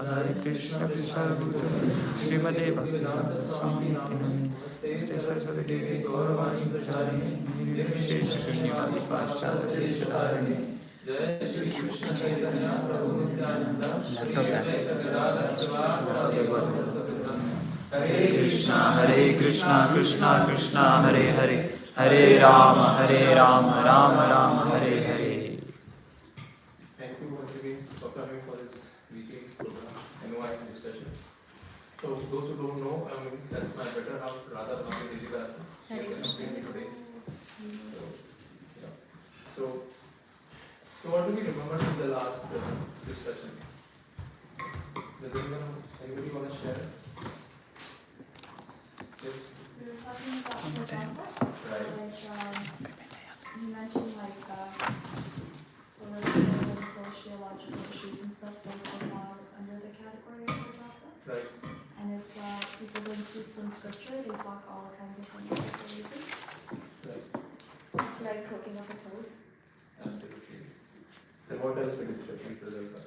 Hare Krishna Krishna Srimate Bhaktivedanta Swami Namaste Saraswati Devi Gauravani Prajani Shesha Shunyavadi Paschala Deshadharani Jai Shri Krishna Chaitanya Prabhu Nityananda Shri Advaita Gadadhar Srivastava Hare Krishna Krishna Krishna Hare Hare Hare Rama Rama Rama Hare Hare. Thank you once again for coming for this weekly program, NOI discussion. So, those who don't know, that's my better half, Radha Bhakti Devadasa. She accompanied me today. So, what do we remember from the last discussion? Does anybody want to share? Yes. We were talking about Siddhartha. Right. You mentioned political and sociological issues and stuff, those fall under the category of Siddhartha. Right. And if people don't see from scripture, they block all kinds of things for reasons. Right. It's like cooking up a toad. Absolutely. And what else we discussed in Prajapata?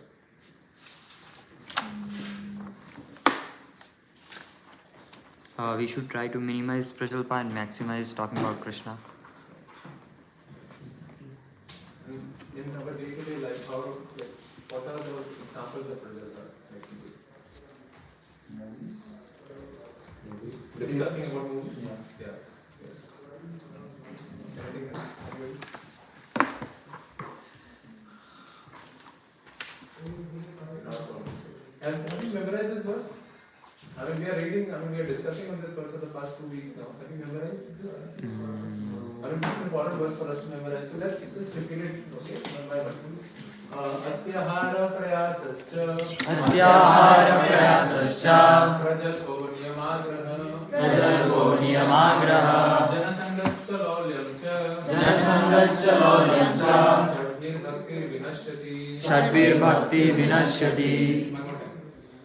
We should try to minimize Prajalpa and maximize talking about Krishna. In our day-to-day life, what are the examples of Prajalpa? Movies. Discussing about movies? Yeah. Yes. Anything else? And have you memorized this verse? We are reading, we are discussing on this verse for the past 2 weeks now. Have you memorized this? This is an important verse for us to memorize. So let's just repeat it, okay, one by one. Atyahara prayasascha prajalpo niyamagraha janasangascha lolyam cha Shadbir Bhakti Vinashyati.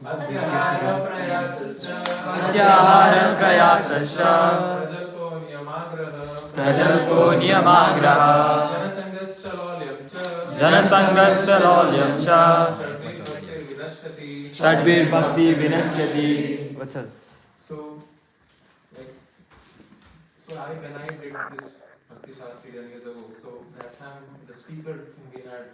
Atyahara prayasascha Prajalpo Niyamagraha Janasangascha lolyam cha Shadbir Bhakti Vinashyati. What's up? So when I did this Bhakti Shastri 10 years ago, so that time the speaker whom we had.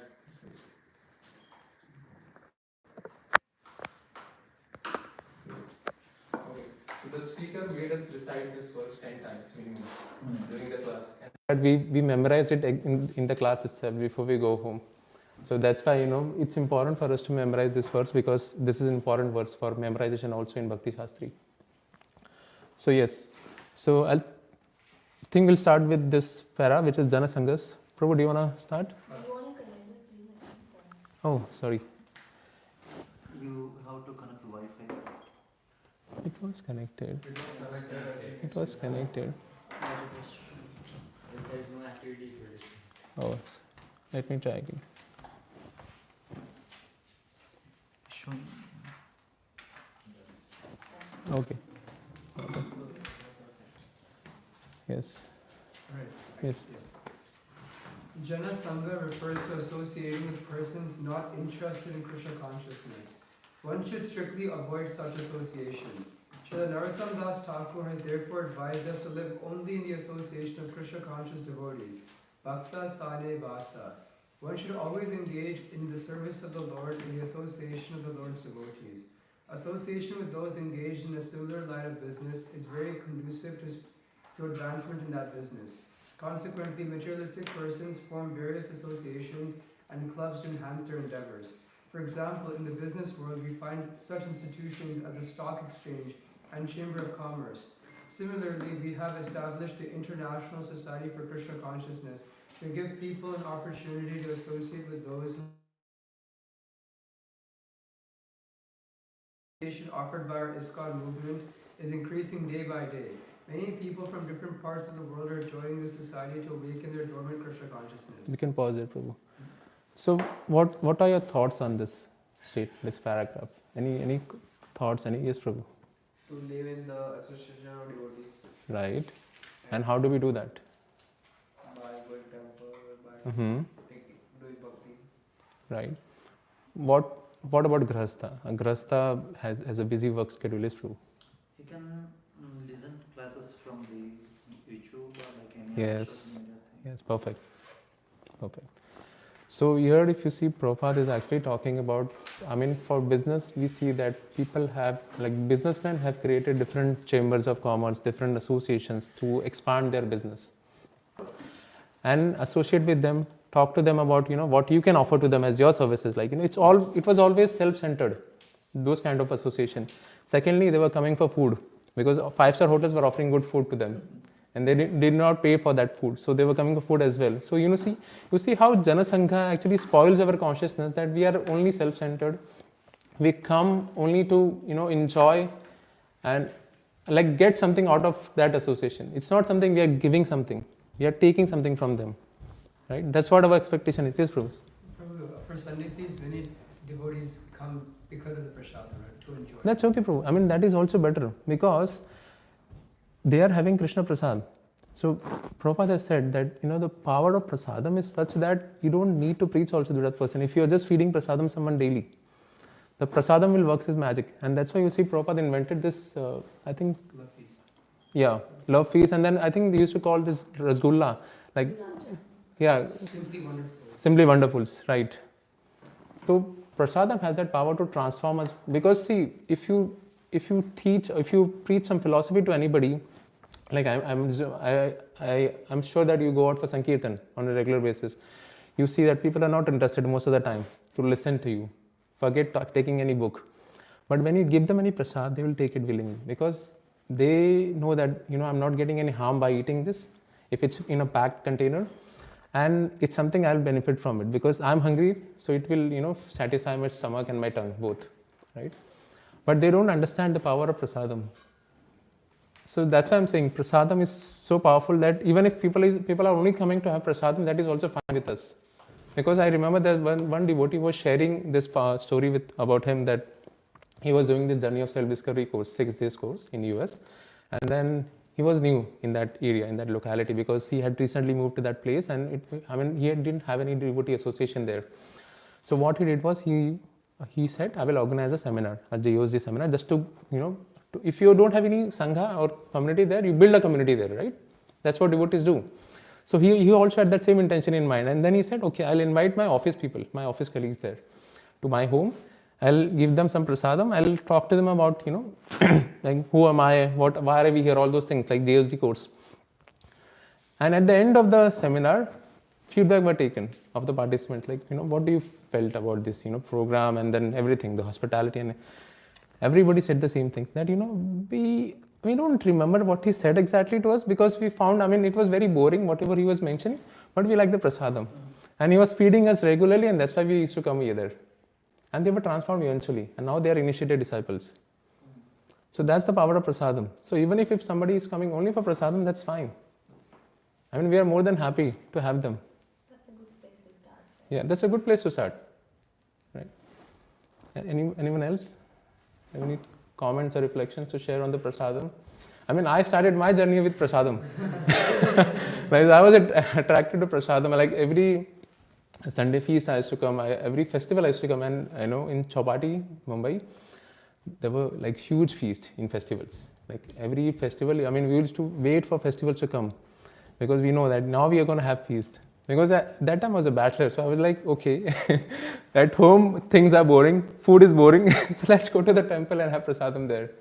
Okay, so the speaker made us recite this verse 10 times minimum during the class. But we memorized it in the class itself before we go home. So that's why, it's important for us to memorize this verse because this is an important verse for memorization also in Bhakti Shastri. So yes, so I think we'll start with this para, which is Jana Sangas. Prabhu, do you want to start? Oh, sorry. How to connect to Wi-Fi? It was connected. It was connected. There is no activity for this. Oh, let me try again. Okay. Yes. Right. Yes. Jana Sangha refers to associating with persons not interested in Krishna consciousness. One should strictly avoid such association. Srila Narottam Das Thakur has therefore advised us to live only in the association of Krishna conscious devotees. Bhakta Sane Vasa. One should always engage in the service of the Lord in the association of the Lord's devotees. Association with those engaged in a similar line of business is very conducive to advancement in that business. Consequently, materialistic persons form various associations and clubs to enhance their endeavors. For example, in the business world, we find such institutions as a stock exchange and chamber of commerce. Similarly, we have established the International Society for Krishna Consciousness to give people an opportunity to associate with those offered by our ISKCON movement is increasing day by day. Many people from different parts of the world are joining this society to awaken their dormant Krishna consciousness. We can pause it, Prabhu. So, what are your thoughts on this this paragraph? Any thoughts? Yes, Prabhu. To live in the association of devotees. Right. And how do we do that? By going temple, by Mm-hmm. doing bhakti. Right. What about Grahastha? A Grahastha has a busy work schedule, is true. You can listen to classes from the YouTube or like any other Yes. social media thing. Yes, perfect. So here if you see Prabhupada is actually talking about, for business we see that people have, like businessmen have created different chambers of commerce, different associations to expand their business. And associate with them, talk to them about, what you can offer to them as your services. Like, it was always self-centered, those kind of association. Secondly, they were coming for food because 5-star hotels were offering good food to them. And they did not pay for that food, so they were coming for food as well. So you see how Jana Sangha actually spoils our consciousness, that we are only self-centered. We come only to enjoy and like get something out of that association. It's not something we are giving something; we are taking something from them, right? That's what our expectation is. Yes, Prabhu. For Sunday feast, many devotees come because of the prasadam, right, to enjoy. That's okay, Prabhu. That is also better because they are having Krishna Prasad. So Prabhupada has said that the power of prasadam is such that you don't need to preach also to that person. If you are just feeding prasadam someone daily, the prasadam will work his magic. And that's why you see Prabhupada invented this, I think, Love feast. yeah, love feast. And then I think they used to call this rasgulla, like, yeah, Simply wonderful. simply wonderfuls, right? So prasadam has that power to transform us, because see, if you preach some philosophy to anybody, like I'm sure that you go out for Sankirtan on a regular basis, you see that people are not interested most of the time to listen to you. Forget taking any book. But when you give them any prasad, they will take it willingly, because they know that I'm not getting any harm by eating this if it's in a packed container, and it's something I'll benefit from it because I'm hungry, so it will satisfy my stomach and my tongue both, right? But they don't understand the power of prasadam. So that's why I'm saying prasadam is so powerful that even if people are only coming to have prasadam, that is also fine with us. Because I remember that one devotee was sharing this story about him, that he was doing this journey of self-discovery course, 6 days course in US, and then he was new in that area, in that locality, because he had recently moved to that place, and he didn't have any devotee association there. So what he did was he said, I will organize a seminar, a JOSD seminar, just to if you don't have any sangha or community there, you build a community there, right? That's what devotees do. So he also had that same intention in mind, and then he said, okay, I'll invite my office people, my office colleagues there to my home. I'll give them some prasadam. I'll talk to them about, like who am I, why are we here, all those things, like JSD course. And at the end of the seminar, feedback were taken of the participants, like, what do you felt about this, program, and then everything, the hospitality, and everybody said the same thing, that, we don't remember what he said exactly to us, because we found, it was very boring, whatever he was mentioning, but we like the prasadam. And he was feeding us regularly, and that's why we used to come here there. And they were transformed eventually, and now they are initiated disciples. So that's the power of prasadam. So even if somebody is coming only for prasadam, that's fine. We are more than happy to have them. That's a good place to start. Right? Yeah, that's a good place to start. Right? Anyone else? Any comments or reflections to share on the prasadam? I started my journey with prasadam. Like, I was attracted to prasadam. Like every Sunday feast I used to come, every festival I used to come, and in Chowpatty, Mumbai, there were like huge feasts in festivals. Like every festival, we used to wait for festivals to come, because we know that now we are going to have feast. Because at that time I was a bachelor, so I was like, okay, at home things are boring, food is boring, so let's go to the temple and have prasadam there.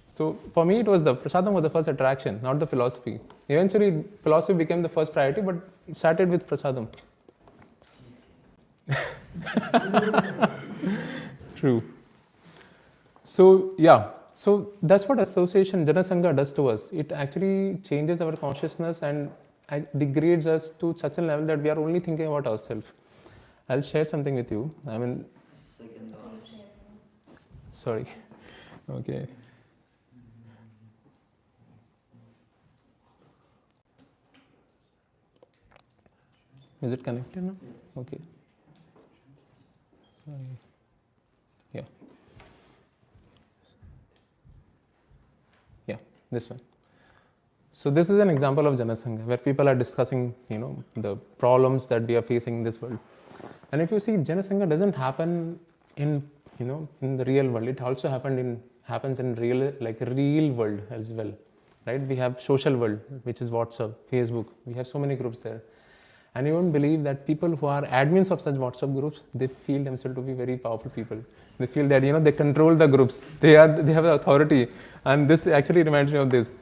So for me, prasadam was the first attraction, not the philosophy. Eventually, philosophy became the first priority, but it started with prasadam. True. So yeah, so that's what association, Jana Sangha does to us. It actually changes our consciousness and degrades us to such a level that we are only thinking about ourselves. I'll share something with you. Second Same share. Sorry. Okay. Is it connected now? Okay. Sorry. Yeah. Yeah, this one. So this is an example of Janasangha, where people are discussing, the problems that we are facing in this world. And if you see, Janasangha doesn't happen in, in the real world. It also happens in real world as well, right? We have social world, which is WhatsApp, Facebook. We have so many groups there. And you won't believe that people who are admins of such WhatsApp groups, they feel themselves to be very powerful people. They feel that, they control the groups. They have the authority. And this actually reminds me of this.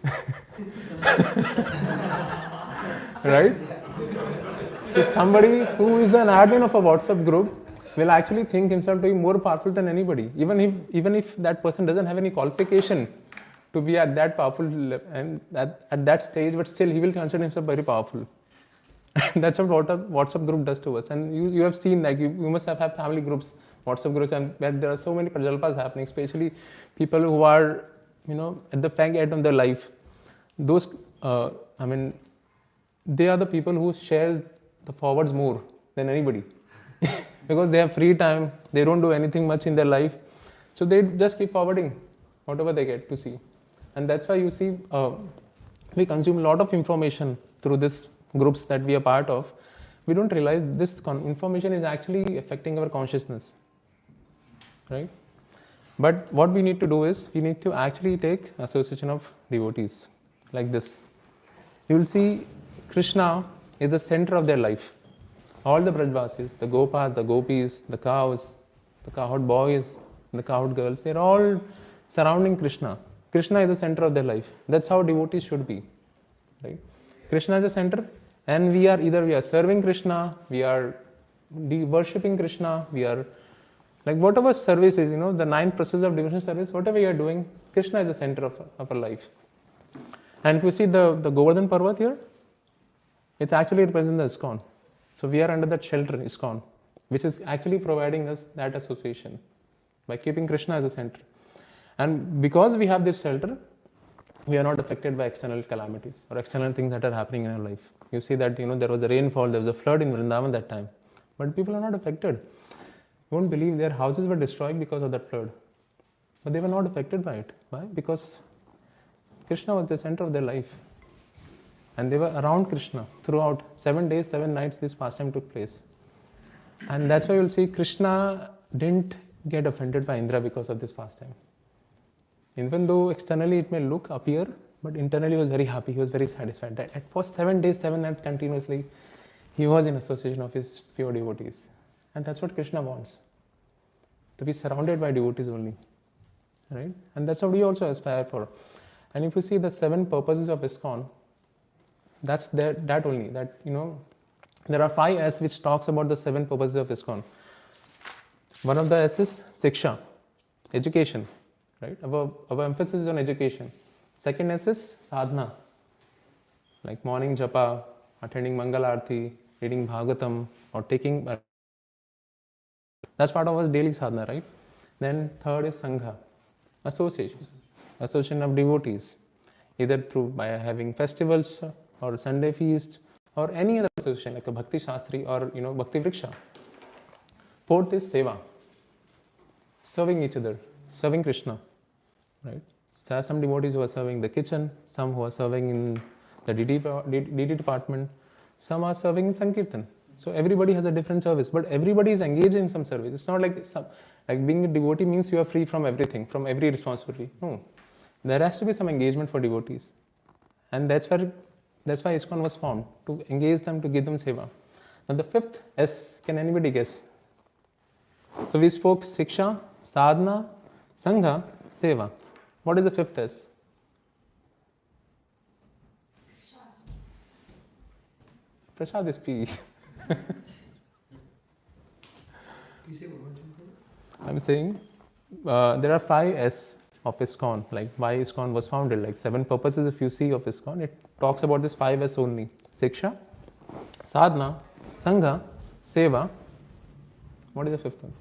Right? So somebody who is an admin of a WhatsApp group will actually think himself to be more powerful than anybody. Even if that person doesn't have any qualification to be at that powerful and at that stage, but still he will consider himself very powerful. That's what a WhatsApp group does to us. And you have seen, like, you must have had family groups, WhatsApp groups, and where there are so many prajalpas happening, especially people who are, at the fag end of their life. Those, they are the people who shares the forwards more than anybody. Because they have free time, they don't do anything much in their life. So they just keep forwarding whatever they get to see. And that's why you see, we consume a lot of information through this groups that we are part of. We don't realize this information is actually affecting our consciousness, right? But what we need to do is, we need to actually take association of devotees, like this. You will see Krishna is the center of their life. All the Brajvasis, the Gopas, the Gopis, the cows, the cowherd boys, the cowherd girls, they're all surrounding Krishna. Krishna is the center of their life. That's how devotees should be, right? Krishna is the center, and we are serving Krishna, we are worshipping Krishna, we are, like, whatever service is, the 9 processes of devotional service, whatever you are doing, Krishna is the center of our life. And if you see the Govardhan Parvat here, it's actually representing the ISKCON. So we are under that shelter, ISKCON, which is actually providing us that association by keeping Krishna as a center. And because we have this shelter, we are not affected by external calamities or external things that are happening in our life. You see that, there was a rainfall, there was a flood in Vrindavan that time. But people are not affected. You won't believe their houses were destroyed because of that flood. But they were not affected by it. Why? Because Krishna was the center of their life. And they were around Krishna throughout 7 days, 7 nights this pastime took place. And that's why you'll see Krishna didn't get offended by Indra because of this pastime. Even though externally it may appear, but internally he was very happy, he was very satisfied that at first 7 days, 7 nights continuously, he was in association of his pure devotees. And that's what Krishna wants, to be surrounded by devotees only, right? And that's what we also aspire for. And if you see the 7 purposes of ISKCON, that's that only, that, there are 5 S which talks about the 7 purposes of ISKCON. One of the S is Siksha, education, right? Our emphasis is on education. Second S is Sadhana, like morning japa, attending Mangal Aarti, reading Bhagavatam, or taking... That's part of our daily sadhana, right? Then third is Sangha, association of devotees, either by having festivals or Sunday feast or any other association like a Bhakti Shastri or Bhakti Vriksha. Fourth is Seva, serving each other, serving Krishna, right? There are some devotees who are serving the kitchen, some who are serving in the DD department, some are serving in Sankirtan. So everybody has a different service, but everybody is engaged in some service. It's not like being a devotee means you are free from everything, from every responsibility. No, there has to be some engagement for devotees, and that's why ISKCON was formed, to engage them, to give them seva. Now the 5th S, can anybody guess? So we spoke Siksha, Sadhana, Sangha, Seva. What is the 5th S? Prasad is peace. I'm saying there are 5 S of ISKCON, like why ISKCON was founded, like 7 purposes if you see of ISKCON, it talks about this 5 S only. Siksha, Sadhana, Sangha, Seva. What is the 5th one?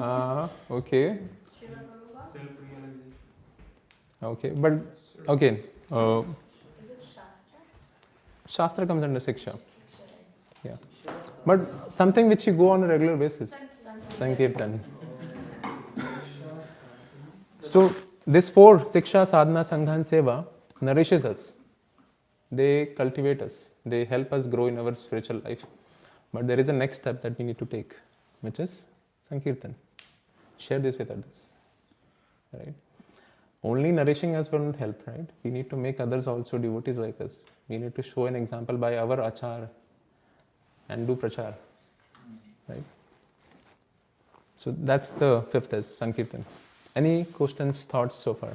Okay. Srila Prabhupada? Self-realization. Okay, but again, Is it Shastra? Shastra comes under Siksha. Sure. But something which you go on a regular basis. Sankirtan. Sankirtan. So, this four, Siksha, Sadhana, Sangha and Seva, nourishes us. They cultivate us. They help us grow in our spiritual life. But there is a next step that we need to take, which is Sankirtan. Share this with others. Right? Only nourishing us won't help, right? We need to make others also devotees like us. We need to show an example by our achar and do prachar. Right? So that's the fifth is Sankirtan. Any questions, thoughts so far?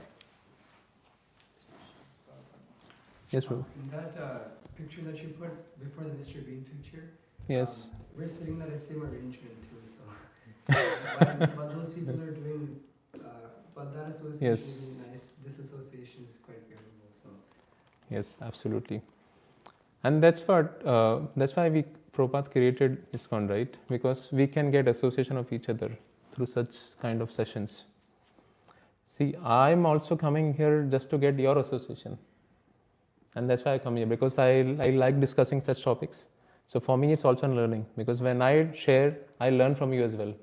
Yes, Prabhu. In that picture that you put before the Mr. Bean picture, Yes. we're sitting in the same arrangement too. So, what those people are doing, but that association Yes. is really nice. This association is quite favorable. So, Yes, absolutely. And that's why we Prabhupada created ISKCON, right? Because we can get association of each other through such kind of sessions. See, I'm also coming here just to get your association. And that's why I come here, because I like discussing such topics. So for me, it's also a learning, because when I share, I learn from you as well.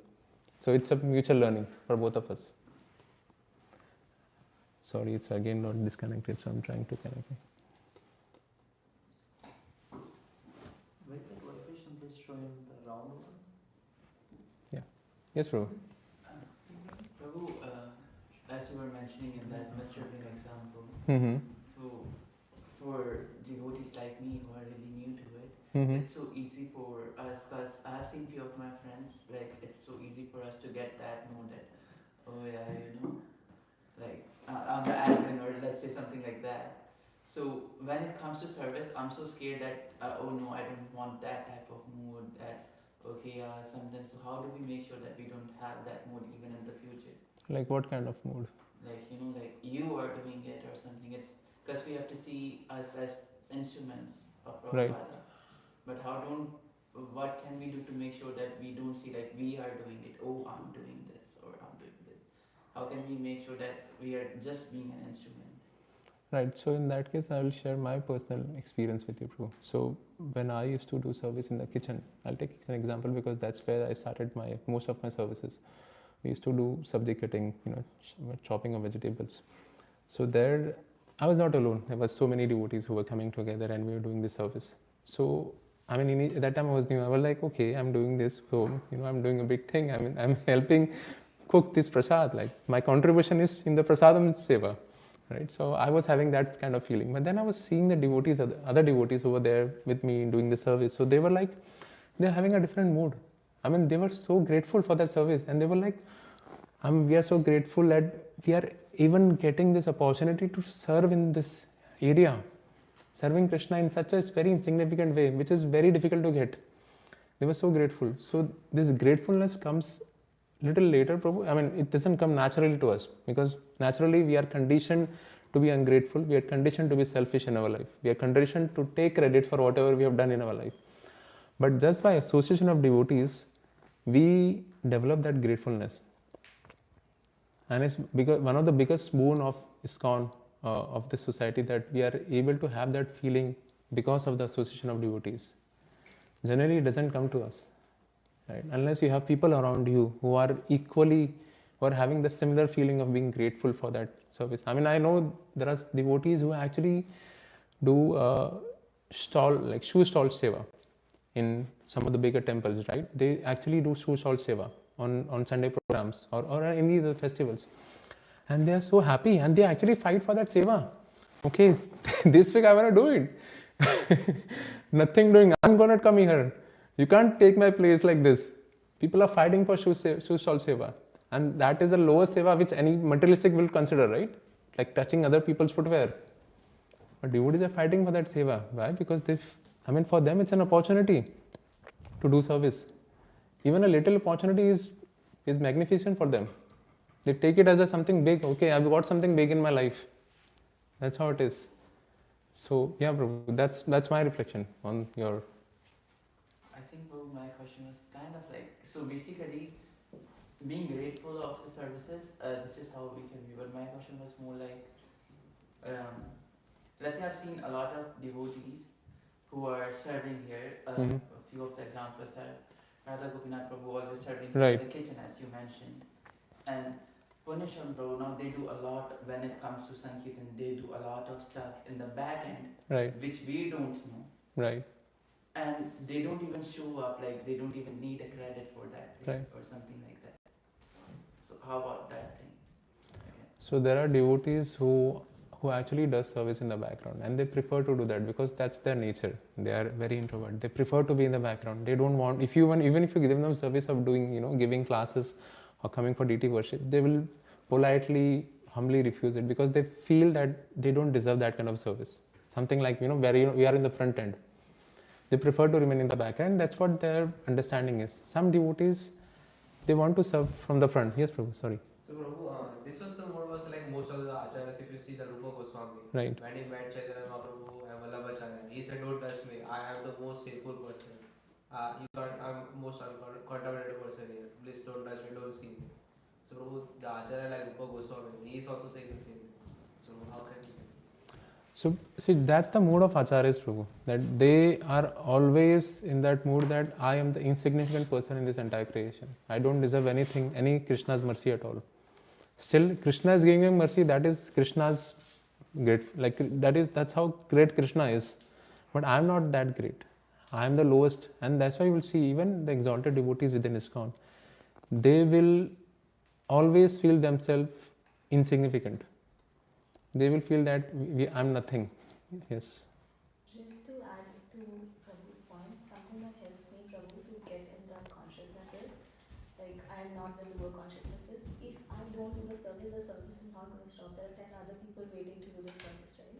So it's a mutual learning for both of us. Sorry, it's again not disconnected, so I'm trying to connect it. Where the coefficient is showing the round one? Yes, Prabhu. Prabhu, as you were mentioning in that Mr. Bean example, Mm-hmm. so for devotees like me who are really new to it, Mm-hmm. it's so easy for us, because I have seen few of my friends, like it's so easy for us to get that mood that, oh yeah, like I'm the admin or let's say something like that. So when it comes to service, I'm so scared that, oh no, I don't want that type of mood, that, okay, sometimes, so how do we make sure that we don't have that mood even in the future? Like what kind of mood? Like, like you are doing it or something. It's because we have to see us as instruments of Right. Prabhupada. But what can we do to make sure that we don't see like we are doing it, oh, I'm doing this or I'm doing this? How can we make sure that we are just being an instrument? Right, so in that case, I will share my personal experience with you, Prabhu. So when I used to do service in the kitchen, I'll take an example because that's where I started most of my services. We used to do sabji cutting, chopping of vegetables. So there, I was not alone. There were so many devotees who were coming together and we were doing this service. So, at that time I was new. I was like, okay, I'm doing this. So, I'm doing a big thing. I'm helping cook this prasad. Like, my contribution is in the prasadam seva. Right? So, I was having that kind of feeling. But then I was seeing the devotees, other devotees who were there with me doing the service. So, they were like, they're having a different mood. They were so grateful for that service. And they were like, we are so grateful that we are even getting this opportunity to serve in this area. Serving Krishna in such a very insignificant way, which is very difficult to get. They were so grateful. So this gratefulness comes little later, Prabhu. It doesn't come naturally to us because naturally we are conditioned to be ungrateful. We are conditioned to be selfish in our life. We are conditioned to take credit for whatever we have done in our life. But just by association of devotees, we develop that gratefulness. And it's because one of the biggest boon of ISKCON, of the society, that we are able to have that feeling because of the association of devotees. Generally, it doesn't come to us, right? Unless you have people around you who are having the similar feeling of being grateful for that service. I know there are devotees who actually do shoe stall seva in some of the bigger temples, right? They actually do shoe stall seva on Sunday programs or any other festivals. And they are so happy and they actually fight for that seva. Okay, this week I want to do it. Nothing doing, I'm going to come here. You can't take my place like this. People are fighting for shoe stall seva. And that is the lowest seva which any materialistic will consider, right? Like touching other people's footwear. But devotees are fighting for that seva. Why? Because for them it's an opportunity to do service. Even a little opportunity is magnificent for them. They take it as something big. Okay, I've got something big in my life. That's how it is. So yeah, Prabhu, that's my reflection on your. I think, bro, my question was kind of like, so basically, being grateful of the services, this is how we can view. But my question was more like, um, let's say I've seen a lot of devotees who are serving here. Mhm. A few of the examples are Radha Gopinath Prabhu always serving Right. in the kitchen, as you mentioned, and Punisham Prabhu. Now they do a lot when it comes to Sankirtan. They do a lot of stuff in the back end, Right. which we don't know, Right. and they don't even show up. Like they don't even need a credit for that thing Right. or something like that. So how about that thing? Okay. So there are devotees who actually does service in the background, and they prefer to do that because that's their nature. They are very introvert. They prefer to be in the background. They don't want, if you want, even if you give them service of doing, giving classes or coming for deity worship, they will politely, humbly refuse it because they feel that they don't deserve that kind of service. Something like, where we are in the front end. They prefer to remain in the background. That's what their understanding is. Some devotees, they want to serve from the front. Yes, Prabhu, sorry. So Prabhu, this was the more was like most of the acharyas, if you see the Rupa Goswami, Right. when he met Chaitanya Mahaprabhu and Vallabhacharya, he said, "Don't touch me. I am the most sinful person. You can't. I'm most contaminated person here. Please don't touch me. Don't see me." So Prabhu, the acharya like Rupa Goswami, he is also saying the same thing. So how can we get this? So, see, that's the mood of Acharyas, Prabhu. That they are always in that mood that I am the insignificant person in this entire creation. I don't deserve anything, any Krishna's mercy at all. Still, Krishna is giving him mercy. That is Krishna's great. Like that's how great Krishna is. But I am not that great. I am the lowest, and that's why you will see even the exalted devotees within ISKCON. They will always feel themselves insignificant. They will feel that I'm nothing. Yes. Just to add to Prabhu's point, something that helps me, Prabhu, to get in that consciousnesses, like I am not the lower consciousnesses. If I don't do the service is not going to stop. There are 10 other people waiting to do the service, right?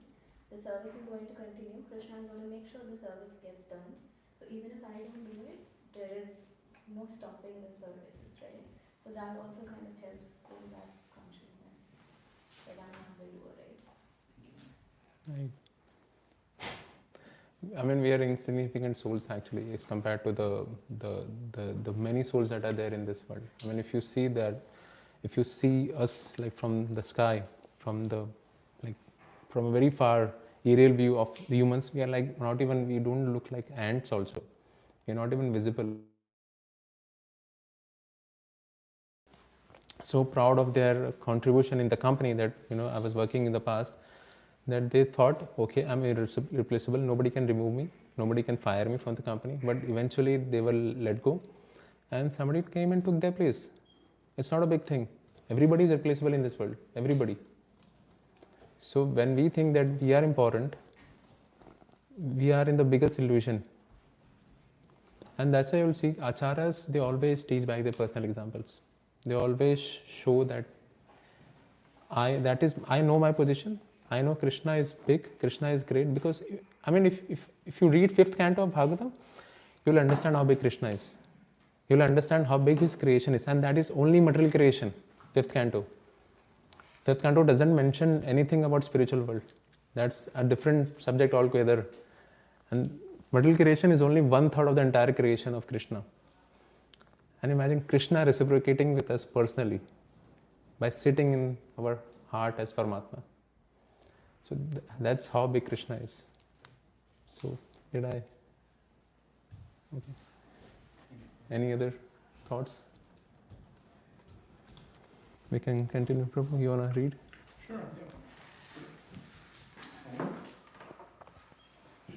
The service is going to continue. Krishna is going to make sure the service gets done. So even if I don't do it, there is no stopping the services, right? So that also kind of helps in that consciousness that I'm not the lower, right? Right. I mean, we are insignificant souls actually, as compared to the many souls that are there in this world. I mean, if you see us like from the sky, from a very far aerial view of the humans, we are like we don't look like ants also. We are not even visible. So proud of their contribution in the company that I was working in the past, that they thought, okay, I'm irreplaceable, nobody can remove me, nobody can fire me from the company, but eventually they were let go and somebody came and took their place. It's not a big thing. Everybody is replaceable in this world, everybody. So when we think that we are important, we are in the biggest illusion. And that's why you'll see acharyas, they always teach by their personal examples. They always show that I know my position. I know Krishna is big, Krishna is great, because I mean, if you read 5th canto of Bhagavatam, you'll understand how big Krishna is. You'll understand how big his creation is, and that is only material creation, 5th canto. 5th canto doesn't mention anything about spiritual world. That's a different subject altogether. And material creation is only 1/3 of the entire creation of Krishna. And imagine Krishna reciprocating with us personally by sitting in our heart as Paramatma. So that's how big Krishna is. So did I? Okay. Any other thoughts? We can continue. Prabhu, you wanna read? Sure, yeah.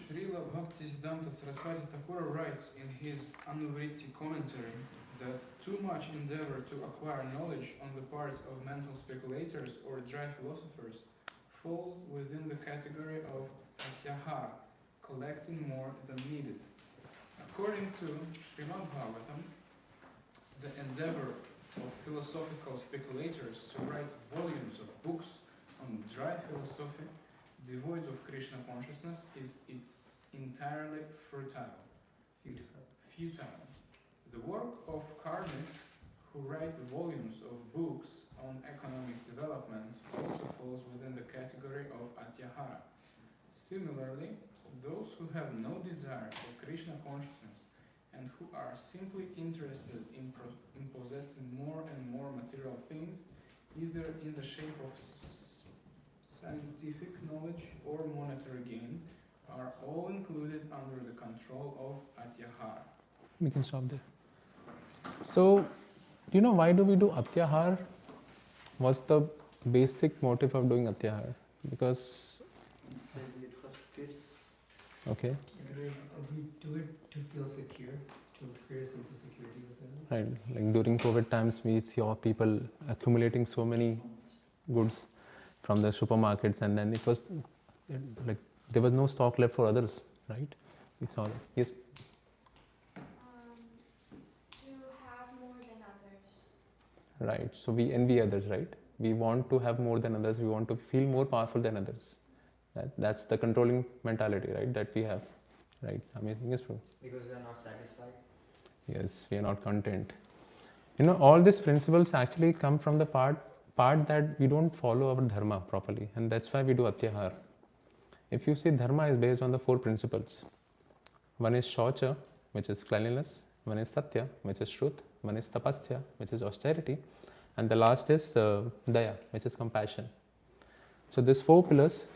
Srila Bhaktisiddhanta Saraswati Thakur writes in his Anuvritti commentary that too much endeavor to acquire knowledge on the part of mental speculators or dry philosophers falls within the category of asyahara, collecting more than needed. According to Srimad Bhagavatam, the endeavor of philosophical speculators to write volumes of books on dry philosophy devoid of Krishna consciousness is entirely futile. The work of karmis who write volumes of books on economic development also falls within the category of atyahara. Similarly, those who have no desire for Krishna consciousness and who are simply interested in possessing more and more material things, either in the shape of scientific knowledge or monetary gain, are all included under the control of Atyahar. We can stop there. So, do you know why do we do Atyahar? What's the basic motive of doing Atyahar? Because, Say it for kids. okay, We do it to feel secure, to create a sense of security within us. right, like during COVID times, we saw people accumulating so many goods from the supermarkets, and then it was like there was no stock left for others, right? We saw that. Yes. To have more than others. Right. So we envy others, right? We want to have more than others. We want to feel more powerful than others. That's the controlling mentality, right? That we have, right? Amazing, yes, bro. Because they are not satisfied. Yes, we are not content. You know, all these principles actually come from the part that we don't follow our dharma properly, and that's why we do atyahar. If you see, dharma is based on the 4 principles. One is shaucha, which is cleanliness. One is satya, which is truth. One is tapasya, which is austerity. And the last is daya, which is compassion. So these 4 pillars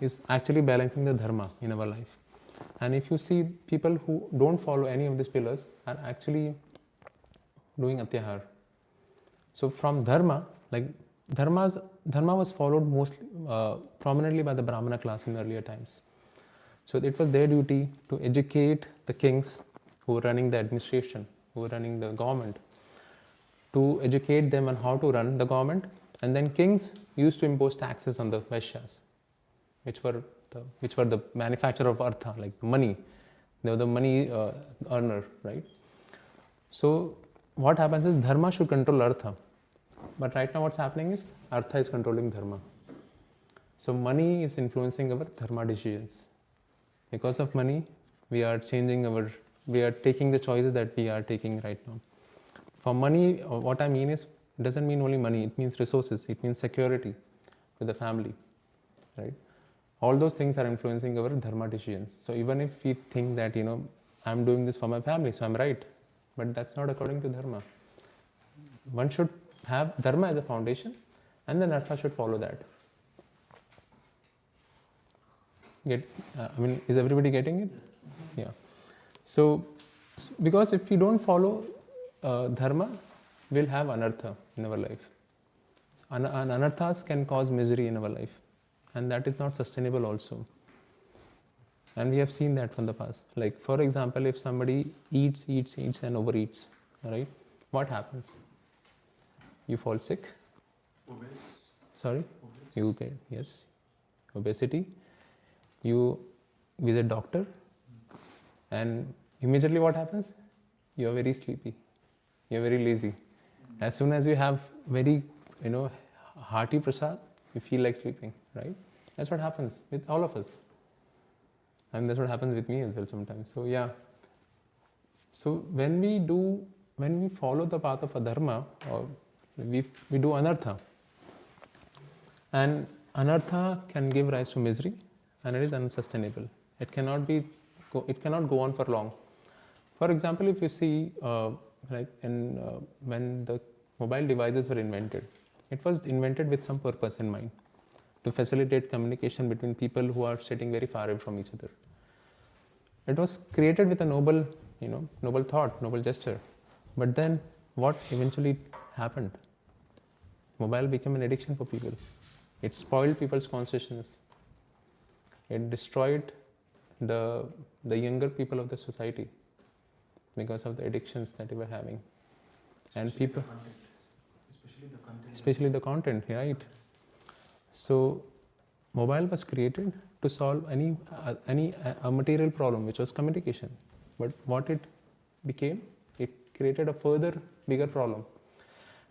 is actually balancing the dharma in our life. And if you see, people who don't follow any of these pillars are actually doing atyahar. So from dharma, like dharma was followed mostly prominently by the Brahmana class in earlier times. So it was their duty to educate the kings who were running the administration, who were running the government, to educate them on how to run the government. And then kings used to impose taxes on the Vaishyas, which were the manufacturer of artha, like money. They were the money earner, right? So what happens is dharma should control artha. But right now what's happening is artha is controlling dharma. So money is influencing our dharma decisions. Because of money, we are taking the choices that we are taking right now. For money, what I mean is, it doesn't mean only money, it means resources, it means security to the family, right? All those things are influencing our dharma decisions. So even if we think that, I'm doing this for my family, so I'm right, but that's not according to dharma. One should have dharma as a foundation, and then artha should follow that. Is everybody getting it? Yeah. So, because if we don't follow dharma, we'll have anartha in our life. Anarthas can cause misery in our life, and that is not sustainable also. And we have seen that from the past. Like, for example, if somebody eats and overeats, right? What happens? You fall sick. Obese. Sorry? Obese. You get, yes, obesity. You visit doctor, and immediately what happens? You are very sleepy. You are very lazy. As soon as you have very, hearty prasad, you feel like sleeping, right? That's what happens with all of us. And that's what happens with me as well sometimes. So yeah. So when we follow the path of adharma, or we do anartha, and anartha can give rise to misery, and it is unsustainable. It cannot go on for long. For example, if you see, when the mobile devices were invented, it was invented with some purpose in mind, to facilitate communication between people who are sitting very far away from each other. It was created with a noble thought, noble gesture. But then what eventually happened? Mobile became an addiction for people. It spoiled people's consciousness. It destroyed the younger people of the society because of the addictions that they were having. And people, especially the content, right? So mobile was created to solve any material problem, which was communication. But what it became, it created a further bigger problem.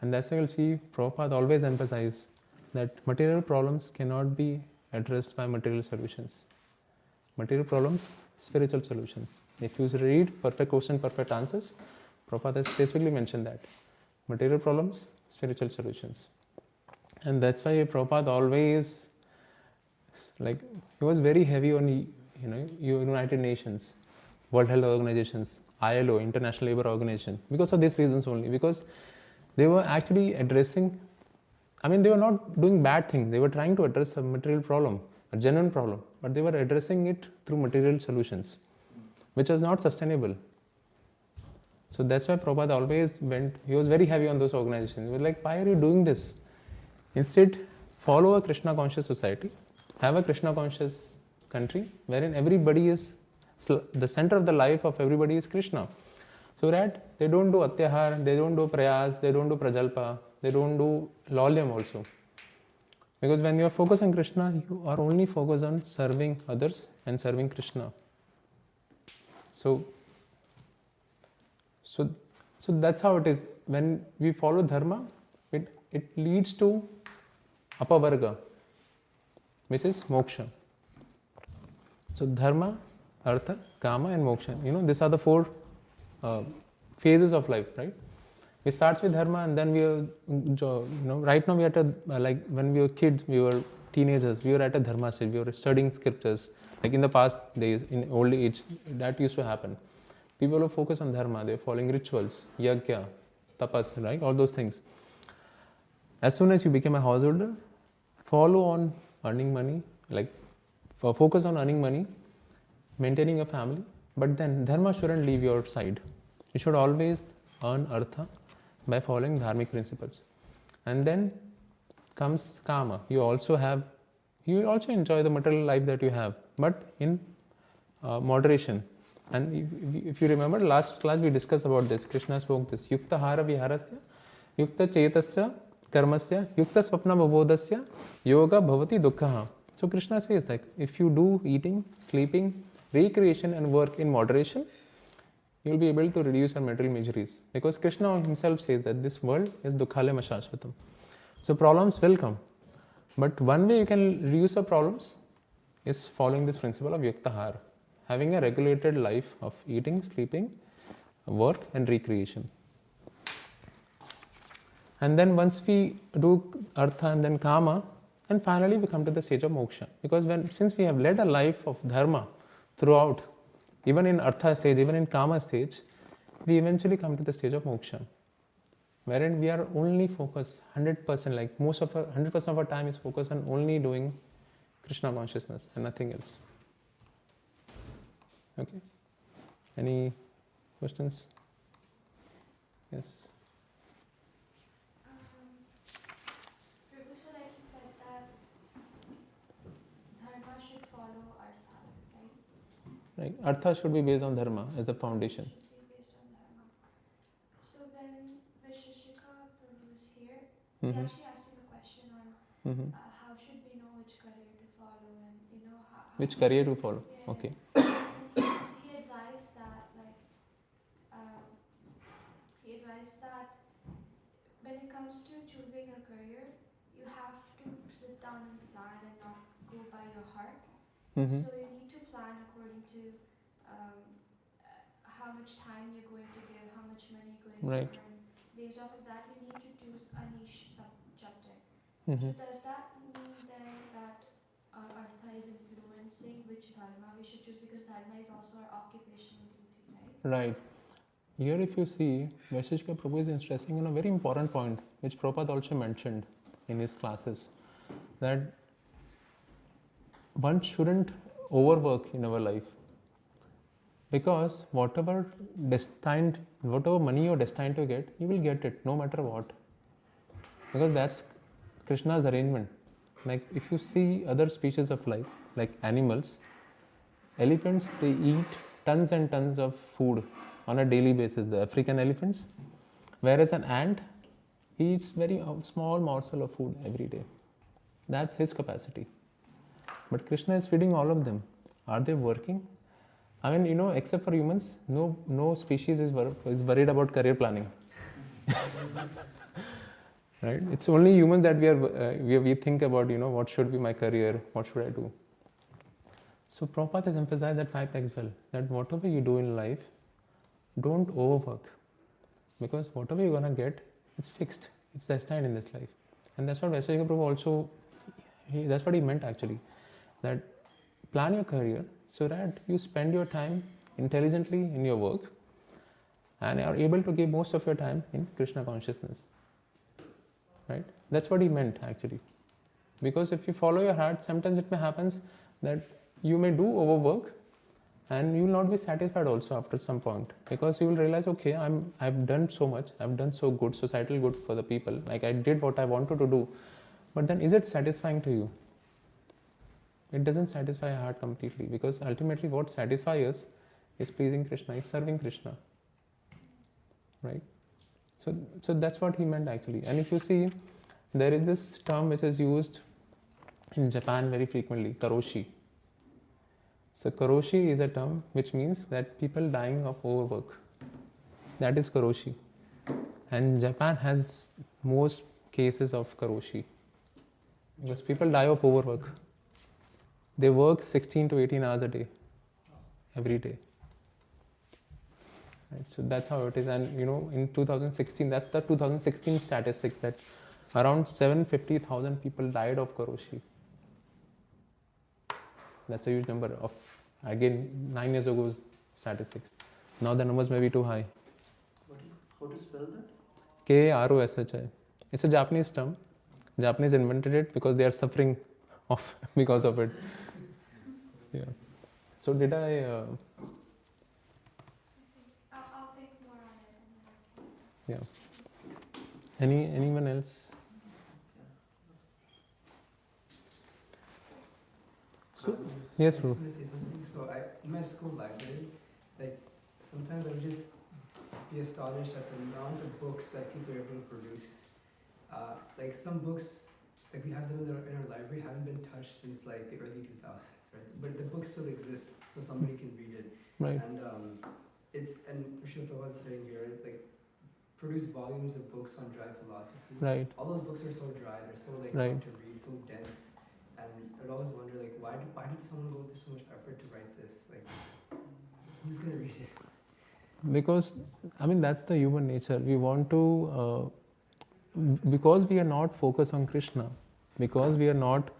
And that's why you'll see Prabhupada always emphasize that material problems cannot be addressed by material solutions. Material problems, spiritual solutions. If you read Perfect Question, Perfect Answers, Prabhupada has specifically mentioned that. Material problems, spiritual solutions. And that's why Prabhupada always, he was very heavy on, United Nations, World Health Organizations, ILO, International Labour Organization, because of these reasons only. Because they were actually addressing, they were not doing bad things. They were trying to address a material problem, a genuine problem, but they were addressing it through material solutions, which was not sustainable. So that's why Prabhupada always he was very heavy on those organizations. He was like, why are you doing this? Instead, follow a Krishna conscious society, have a Krishna conscious country wherein everybody is, the center of the life of everybody is Krishna. So that they don't do atyahar, they don't do prayas, they don't do prajalpa, they don't do laulyam also. Because when you are focused on Krishna, you are only focused on serving others and serving Krishna. So that's how it is. When we follow dharma, it leads to apavarga, which is moksha. So dharma, artha, kama and moksha. These are the four phases of life, right? We start with dharma, and then we are, right now we are at like when we were kids, we were teenagers, we were at a dharma stage, we were studying scriptures. Like in the past days, in old age, that used to happen. People who focus on dharma, they're following rituals, yajna, tapas, right? All those things. As soon as you become a householder, follow on earning money, like focus on earning money, maintaining a family, but then dharma shouldn't leave your side. You should always earn artha by following dharmic principles. And then comes kama. You also enjoy the material life that you have, but in moderation. And if you remember, last class we discussed about this. Krishna spoke this. Yukta hara viharasya, yukta chetasya, karmasya, yukta swapna bhavodasya, yoga bhavati dukkha. So Krishna says that if you do eating, sleeping, recreation and work in moderation, you will be able to reduce your material miseries. Because Krishna himself says that this world is dukkhalaya shashvatam. So problems will come. But one way you can reduce your problems is following this principle of yukta hara. Having a regulated life of eating, sleeping, work and recreation. And then once we do artha and then kama, and finally we come to the stage of moksha. Because since we have led a life of dharma throughout, even in artha stage, even in kama stage, we eventually come to the stage of moksha, wherein we are only focused 100%, like 100% of our time is focused on only doing Krishna consciousness and nothing else. Okay. Any questions? Yes. Prabhu, so like you said that dharma should follow artha, right? Right. Artha should be based on dharma as the foundation. Should be based on dharma. So when Vishishika Prabhu was here, he actually asked him a question on how should we know which career to follow and how Which career to follow? Yeah. Okay. He advised that when it comes to choosing a career, you have to sit down and plan and not go by your heart. So you need to plan according to how much time you're going to give, how much money you're going to earn. Based off of that, you need to choose a niche subject. So does that mean then that our artha is influencing which dharma we should choose, because dharma is also our occupational duty, right? Right. Here if you see, Vaisheshika Prabhu is stressing on a very important point, which Prabhupada also mentioned in his classes, that one shouldn't overwork in our life. Because whatever money you're destined to get, you will get it no matter what. Because that's Krishna's arrangement. Like if you see other species of life, like animals, elephants, they eat tons and tons of food on a daily basis, the African elephants. Whereas an ant eats very small morsel of food every day. That's his capacity. But Krishna is feeding all of them. Are they working? Except for humans, no species is worried about career planning. Right? It's only humans that we think about, what should be my career, what should I do? So Prabhupada has emphasized that fact as well, that whatever you do in life, don't overwork. Because whatever you're going to get, it's fixed. It's destined in this life. And that's what Vaisheshika Prabhu also, that's what he meant actually. That plan your career so that you spend your time intelligently in your work and are able to give most of your time in Krishna consciousness. Right? That's what he meant actually. Because if you follow your heart, sometimes it may happen that you may do overwork and you will not be satisfied also after some point, because you will realize, okay, I've done so much, I've done so good, societal good for the people, like I did what I wanted to do, but then is it satisfying to you? It doesn't satisfy your heart completely, because ultimately what satisfies us is pleasing Krishna, is serving Krishna, right? So that's what he meant actually. And if you see, there is this term which is used in Japan very frequently, karoshi. So karoshi is a term which means that people dying of overwork. That is karoshi. And Japan has most cases of karoshi, because people die of overwork. They work 16 to 18 hours a day, every day. Right? So that's how it is. And in 2016, that's the 2016 statistics, that around 750,000 people died of karoshi. That's a huge number of, again, 9 years ago's statistics. Now the numbers may be too high. How to spell that? K-A-R-O-S-H-I. It's a Japanese term. Japanese invented it because they are suffering because of it. Yeah. So did I... I'll take more on it. Yeah. Anyone else? So, yes, bro. I was going to say something. So in my school library, like sometimes I would just be astonished at the amount of books that people are able to produce. Like some books, like we have them in our library, haven't been touched since like the early 2000s, right? But the book still exists, so somebody can read it. Right. And Srila Prabhupada was saying here, like produce volumes of books on dry philosophy. Right. All those books are so dry, they're so like Right. hard to read, so dense. And I'd always wonder, like, why did someone go through so much effort to write this? Like, who's gonna read it? Because, that's the human nature. We want to, because we are not focused on Krishna, because we are not,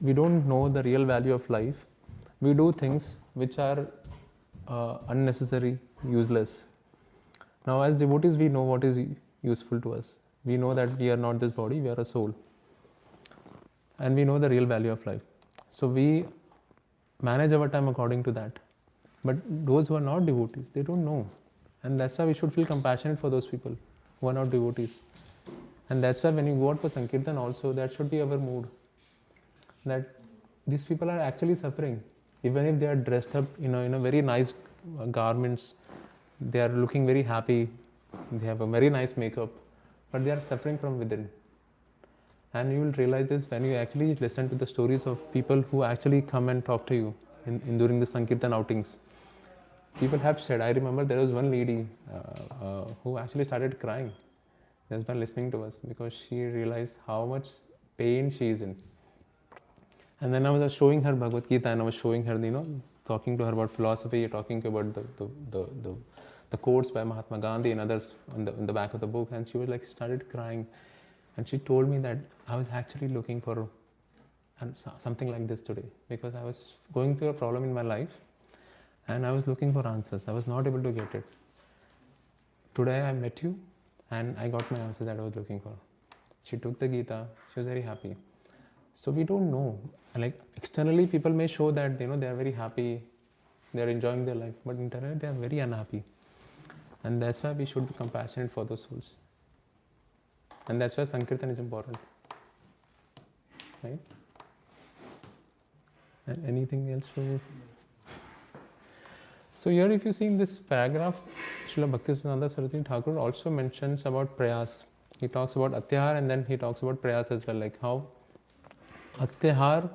we don't know the real value of life, we do things which are unnecessary, useless. Now, as devotees, we know what is useful to us. We know that we are not this body, we are a soul. And we know the real value of life. So we manage our time according to that. But those who are not devotees, they don't know. And that's why we should feel compassionate for those people who are not devotees. And that's why when you go out for Sankirtan also, that should be our mood. That these people are actually suffering. Even if they are dressed up in a very nice garments, they are looking very happy, they have a very nice makeup, but they are suffering from within. And you will realize this when you actually listen to the stories of people who actually come and talk to you during the Sankirtan outings. People have said, I remember there was one lady who actually started crying just by listening to us, because she realized how much pain she is in. And then I was showing her Bhagavad Gita, and I was showing her, talking to her about philosophy, talking about the quotes by Mahatma Gandhi and others in the back of the book, and she was like started crying. And she told me that I was actually looking for something like this today, because I was going through a problem in my life and I was looking for answers. I was not able to get it. Today I met you and I got my answer that I was looking for. She took the Gita, she was very happy. So we don't know. Like externally people may show that they are very happy, they are enjoying their life, but internally they are very unhappy. And that's why we should be compassionate for those souls. And that's why Sankirtan is important. Right? And anything else for you? So here if you see in this paragraph, Srila Bhaktisiddhanta Saraswati Thakur also mentions about prayas. He talks about atyahar and then he talks about prayas as well, like how atyahar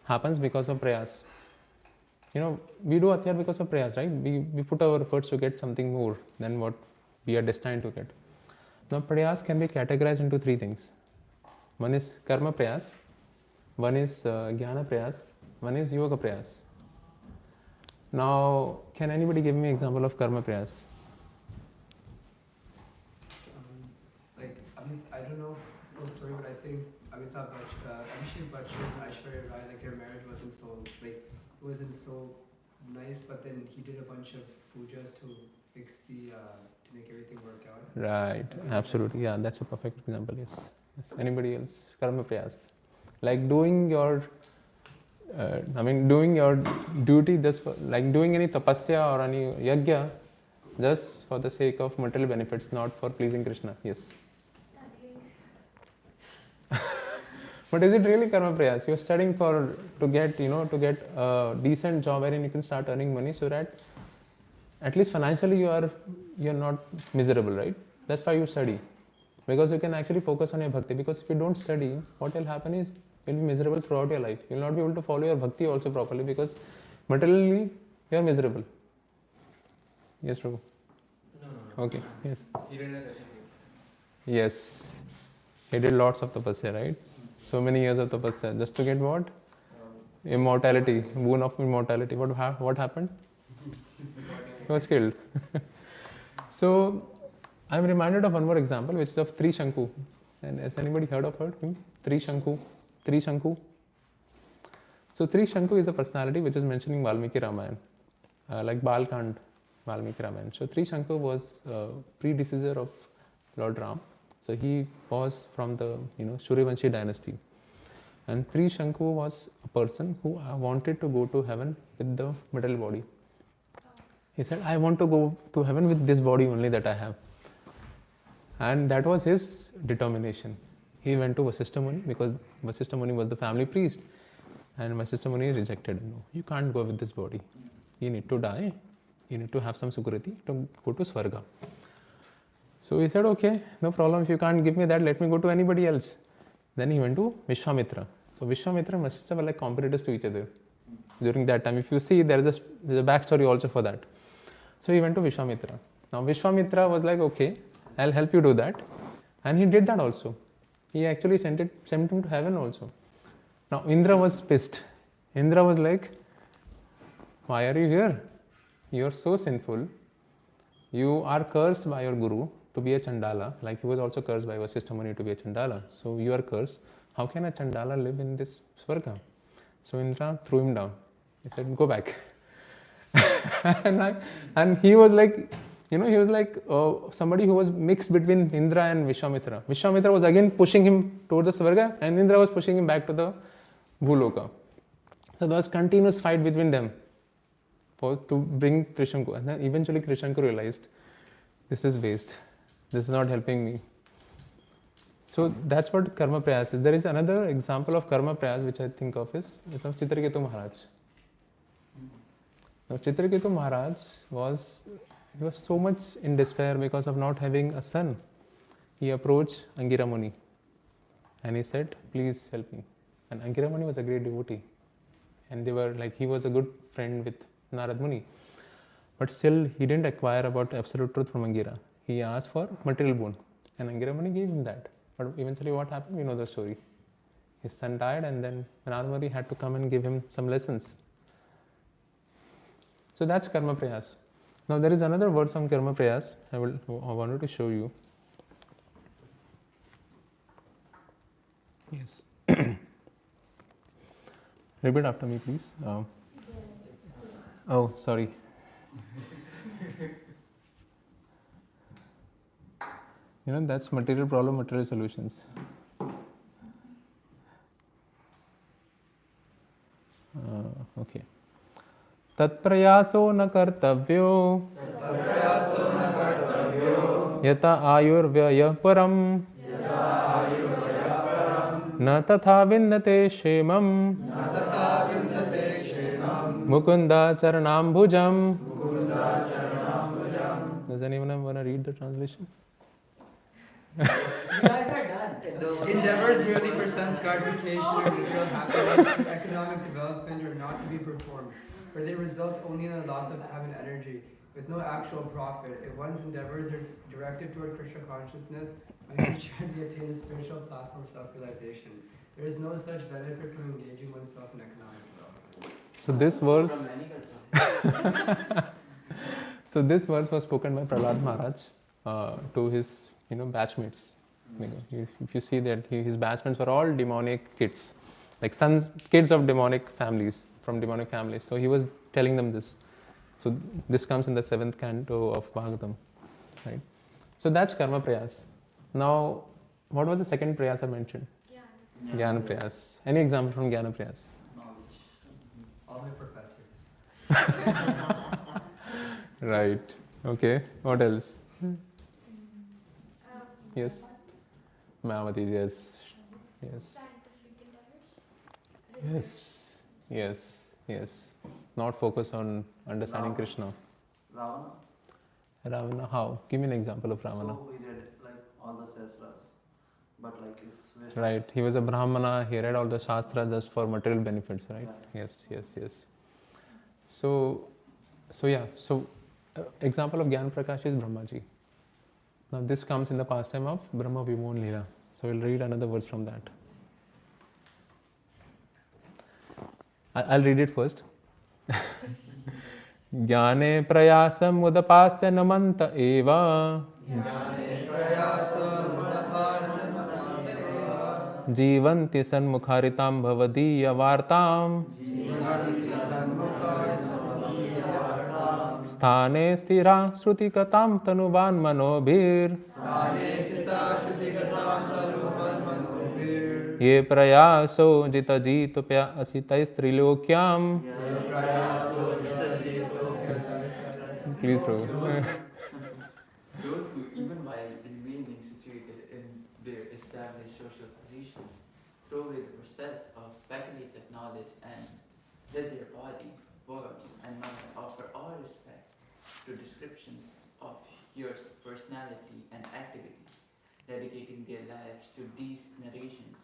happens because of prayas. We do atyahar because of prayas, right? We put our efforts to get something more than what we are destined to get. Now, prayas can be categorized into three things. One is karma prayas, one is jnana prayas, one is yoga prayas. Now, can anybody give me an example of karma prayas? I don't know the full story, but I think Abhishek Bachchan and Aishwarya Rai, like their marriage wasn't so nice, but then he did a bunch of pujas to fix the to make everything work out. Right, absolutely. Yeah, that's a perfect example. Yes. Yes. Anybody else? Karma prayas. Like doing your, doing your duty just for, like doing any tapasya or any yajna just for the sake of material benefits, not for pleasing Krishna. Yes. Studying. But is it really karma prayas? You're studying to get a decent job wherein you can start earning money so that at least financially you're not miserable, right? That's why you study. Because you can actually focus on your bhakti. Because if you don't study, what will happen is you'll be miserable throughout your life. You'll not be able to follow your bhakti also properly because materially you're miserable. Yes, Prabhu. No. Okay. Yes. He did a question. Yes. He did lots of tapasya, right? So many years of tapasya. Just to get what? Immortality. Boon of immortality. What happened? He was killed. So, I'm reminded of one more example, which is of Trishanku. And has anybody heard of him? Trishanku. So, Trishanku is a personality which is mentioned in Valmiki Ramayana, like Balkand, Valmiki Ramayana. So, Trishanku was a predecessor of Lord Ram. So, he was from the Suryavanshi dynasty. And Trishanku was a person who wanted to go to heaven with the material body. He said, I want to go to heaven with this body only that I have. And that was his determination. He went to Vasishtha Muni because Vasishtha Muni was the family priest. And Vasishtha Muni rejected. No, you can't go with this body. You need to die. You need to have some sukriti to go to Swarga. So he said, okay, no problem. If you can't give me that, let me go to anybody else. Then he went to Vishwamitra. So Vishwamitra and Vasishtha were like competitors to each other during that time. If you see, there's a backstory also for that. So he went to Vishwamitra. Now Vishwamitra was like, okay, I'll help you do that. And he did that also. He actually sent him to heaven also. Now Indra was pissed. Indra was like, why are you here? You are so sinful. You are cursed by your guru to be a Chandala. Like he was also cursed by Vasishtha Muni to be a Chandala. So you are cursed. How can a Chandala live in this Swarga? So Indra threw him down. He said, go back. and he was like, somebody who was mixed between Indra and Vishwamitra. Vishwamitra was again pushing him toward the Swarga and Indra was pushing him back to the Bhuloka. So there was continuous fight between them to bring Trishanku. And then eventually Trishanku realized, this is waste. This is not helping me. So that's what karma prayas is. There is another example of karma prayas which I think of is of Chitraketu Maharaj. Now Chitraketu Maharaj was so much in despair because of not having a son. He approached Angira Muni and he said, please help me. And Angira Muni was a great devotee. And they were like, he was a good friend with Narad Muni. But still, he didn't acquire about absolute truth from Angira. He asked for material boon. And Angira Muni gave him that. But eventually what happened? We know the story. His son died and then Narad Muni had to come and give him some lessons. So that's karma prayas. Now there is another verse on karma prayas I wanted to show you. Yes. Repeat after me, please. Oh, sorry. That's material problem, material solutions. Okay. तत्प्रयासो न कर्तव्यो यथा आयुर्व्ययः परम् न तथा विन्दते क्षेमम् मुकुन्दाचरणाम्बुजम्. Does anyone want to read the translation? You guys are done. Endeavors merely for sense gratification or material happiness and economic development are not to be performed, for they result only in the loss of time and energy, with no actual profit. If one's endeavors are directed toward Krishna consciousness, one can surely attain a spiritual platform of self-realization. There is no such benefit from engaging oneself in economic development. So this verse, this verse was spoken by Prahlad Maharaj to his batchmates. If you see that his batchmates were all demonic kids, like kids of demonic families, from demonic families. So he was telling them this. So this comes in the 7th canto of Bhagavatam, right? So that's karma prayas. Now, what was the second prayas I mentioned? Jnana prayas. Any example from Jnana prayas? Knowledge. All my professors. Right. Okay. What else? Yes. Mayavatis, yes. Yes. Yes. Yes. Yes. Not focus on understanding Ravana. Krishna. Ravana. Ravana, how? Give me an example of Ravana. So he read like all the Sahasras, but like it's waste. Right. He was a Brahmana. He read all the Shastras just for material benefits, right? Yeah. Yes. Yes. Yes. So yeah. So example of Gyan Prakash is Brahmaji. Now this comes in the pastime of Brahma Vimon Leela. So we'll read another verse from that. I'll read it first. ज्ञाने प्रयासम उदपास्य नमन्त एव जीवन्ति सन्मुखारितां भवदीय वार्ताम् स्थाने स्थिरा श्रुतिकतां तनुवान् मनोभिर् ये प्रयासो जितजितुप्यसितैस्त्रिलोक्याम् Please, Prabhu. Those who, even while remaining situated in their established social positions, throw away the process of speculative knowledge and let their body, words, and mind offer all respect to descriptions of your personality and activities, dedicating their lives to these narrations,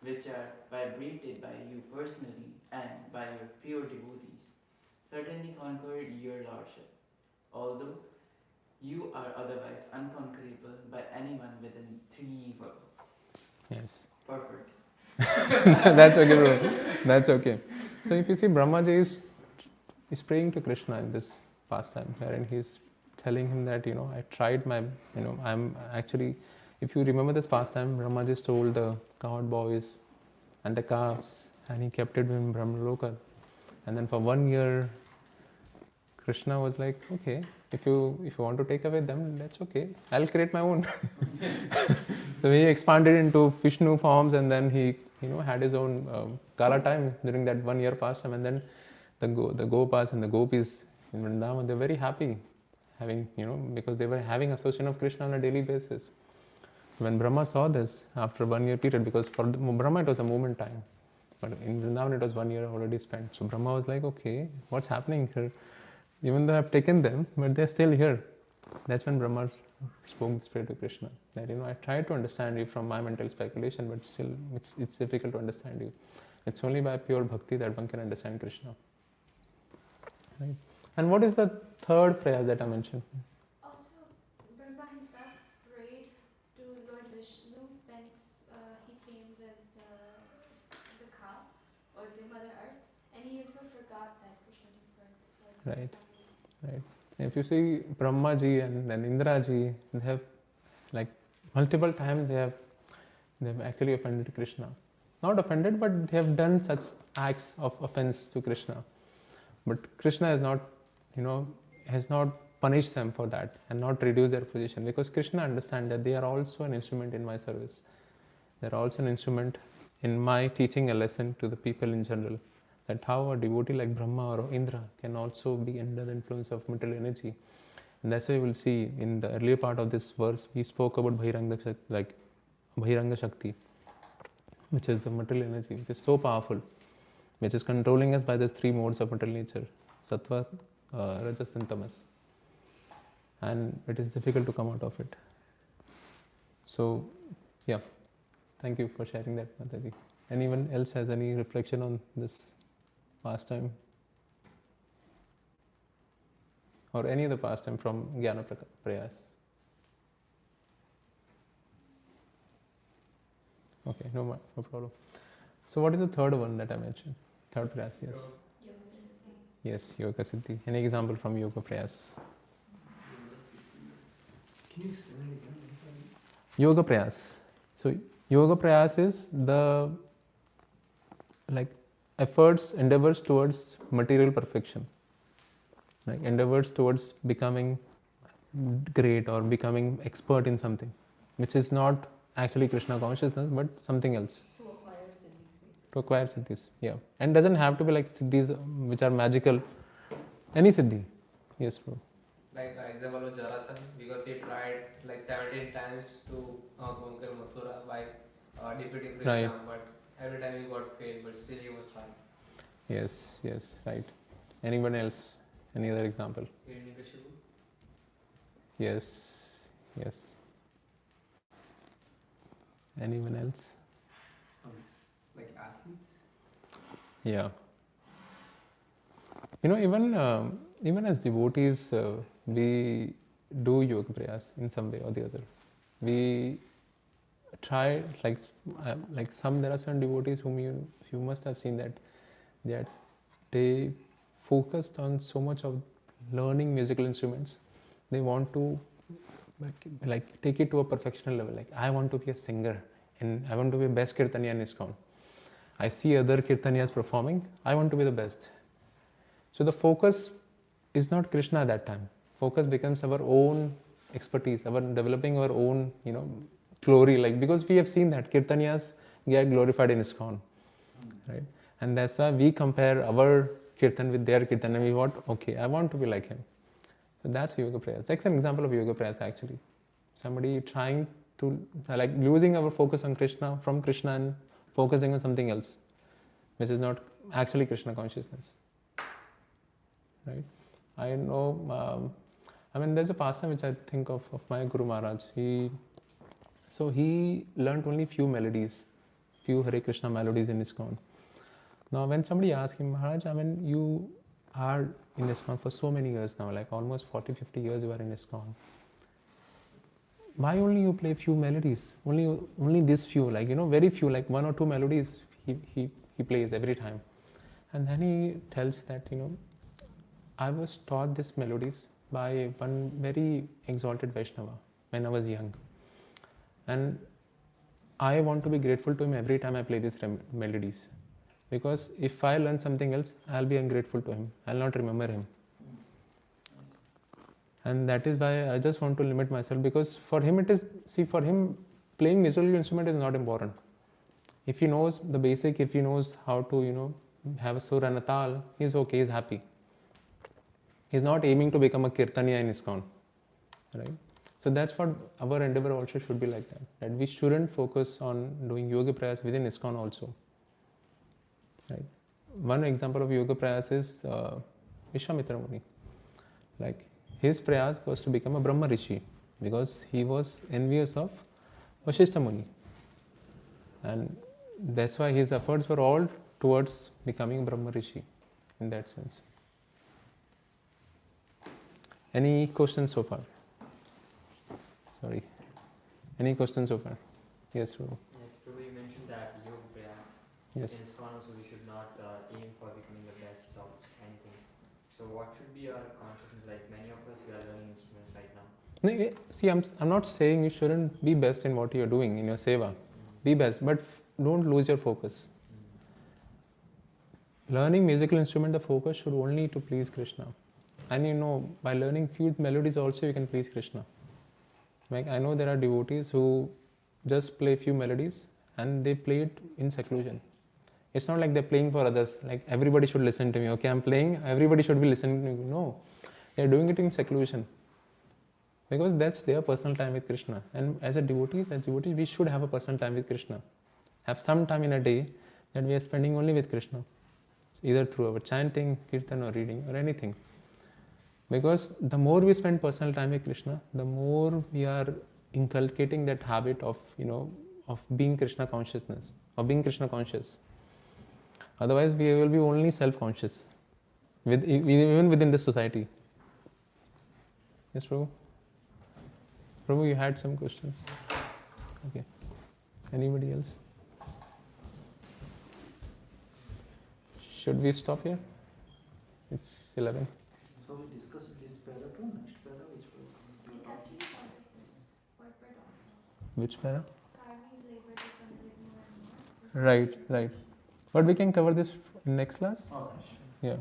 which are vibrated by you personally and by your pure devotees, certainly conquer your lordship. Although you are otherwise unconquerable by anyone within 3 worlds. Yes. Perfect. That's okay, bro. That's okay. So if you see, Brahmaji is praying to Krishna in this pastime here, and he's telling him that, I tried my, I'm actually, if you remember this pastime, Brahmaji stole the cowherd boys and the calves, and he kept it in Brahmaloka. And then for 1 year, Krishna was like, okay, if you want to take away them, that's okay. I'll create my own. So he expanded into Vishnu forms, and then he, had his own Kala time during that 1 year pastime. And then the Gopas and the Gopis in Vrindavan, they're very happy having, because they were having association of Krishna on a daily basis. So when Brahma saw this after 1 year period, because for Brahma it was a moment time, but in Vrindavan it was 1 year already spent. So Brahma was like, okay, what's happening here? Even though I've taken them, but they're still here. That's when Brahma spoke this prayer to Krishna. That, I tried to understand you from my mental speculation, but still it's difficult to understand you. It's only by pure bhakti that one can understand Krishna. Right? And what is the third prayer that I mentioned? Also, Brahma himself prayed to Lord Vishnu when he came with the cow or the Mother Earth, and he himself forgot that Krishna gave birth. So it's Right. Right. If you see Brahma ji and then Indra ji, they have like multiple times they have actually offended Krishna. Not offended, but they have done such acts of offense to Krishna. But Krishna has not punished them for that and not reduced their position, because Krishna understands that they are also an instrument in my service. They are also an instrument in my teaching a lesson to the people in general. That how a devotee like Brahma or Indra can also be under the influence of material energy. And that's why you will see in the earlier part of this verse, we spoke about Bhahiranga Shakti, which is the material energy, which is so powerful, which is controlling us by these 3 modes of material nature, Sattva, Rajas and Tamas. And it is difficult to come out of it. So, yeah, thank you for sharing that, Mataji. Anyone else has any reflection on this pastime? Or any other pastime from Jnana Prayas? Okay, no problem. So what is the third one that I mentioned? Third Prayas, yes. Yes, Yoga Siddhi. Any example from Yoga Prayas? Can you explain it again? Yoga Prayas. So Yoga Prayas is the endeavors towards material perfection. Like endeavors towards becoming great or becoming expert in something, which is not actually Krishna consciousness, but something else. To acquire siddhis, basically. To acquire siddhis, yeah. And doesn't have to be like siddhis which are magical. Any siddhi. Yes, bro. Like example of Jarasan, because he tried like 17 times to conquer Mathura by defeating Krishna, Right. but every time he got failed, but still he was trying. Yes, yes, right. Anyone else? Any other example? Hiranyakashipu. Yes, yes. Anyone else? Like athletes? Yeah. You know, even as devotees, we do yoga prayas in some way or the other. We try, like some, there are some devotees whom you must have seen that they focused on so much of learning musical instruments. They want to like take it to a perfectional level. Like, I want to be a singer and I want to be the best kirtaniya in ISKCON. I see other kirtaniyas performing. I want to be the best. So the focus is not Krishna at that time. Focus becomes our own expertise, our developing our own, glory. Like, because we have seen that kirtaniyas get glorified in ISKCON, right? And that's why we compare our kirtan with their kirtan, and we want, okay, I want to be like him. So that's yoga prayers. That's an example of yoga prayers actually. Somebody trying to, like, losing our focus on Krishna, from Krishna, and focusing on something else, which is not actually Krishna consciousness. Right? I know, there's a pastime which I think of my Guru Maharaj. He learned only few melodies, few Hare Krishna melodies in ISKCON. Now, when somebody asks him, Maharaj, you are in ISKCON for so many years now, like almost 40, 50 years you are in ISKCON. Why only you play few melodies? Only this few, very few, like one or two melodies he plays every time. And then he tells that, I was taught these melodies by one very exalted Vaishnava when I was young. And I want to be grateful to him every time I play these melodies. Because if I learn something else, I'll be ungrateful to him. I'll not remember him. And that is why I just want to limit myself, because for him playing musical instrument is not important. If he knows the basic, if he knows how to, have a sur and a tal, he's okay, he's happy. He's not aiming to become a kirtaniya in ISKCON, right? So that's what our endeavor also should be like that we shouldn't focus on doing yoga prayers within ISKCON also. Right? One example of yoga prayas is Vishwamitra Muni. Like, his prayas was to become a Brahma Rishi because he was envious of Vasishtha Muni. And that's why his efforts were all towards becoming Brahma Rishi in that sense. Any questions so far? Sorry. Any questions so far? Yes, Prabhu. Yes, Prabhu, you mentioned that yoga prayas. Yes. In ISKCON also we should not aim for becoming the best of anything. So what should be our consciousness? Like, many of us, we are learning instruments right now. No, see, I'm not saying you shouldn't be best in what you're doing in your seva. Be best, but don't lose your focus. Learning musical instrument, the focus should only to please Krishna. And by learning few melodies also you can please Krishna. Like, I know there are devotees who just play few melodies and they play it in seclusion. It's not like they're playing for others, like everybody should listen to me. Okay, I'm playing, everybody should be listening to me. No, they're doing it in seclusion. Because that's their personal time with Krishna. And as devotees, we should have a personal time with Krishna. Have some time in a day that we are spending only with Krishna. Either through our chanting, kirtan or reading or anything. Because the more we spend personal time with Krishna, the more we are inculcating that habit of, of being Krishna consciousness, of being Krishna conscious. Otherwise, we will be only self-conscious, even within this society. Yes, Prabhu? Prabhu, you had some questions. Okay. Anybody else? Should we stop here? It's 11. So we discussed this para to next para, which was. It's actually part of this corporate also. Which para? Karmi's labor to convert more and more. Right. But we can cover this in next class. Oh, sure. Yeah.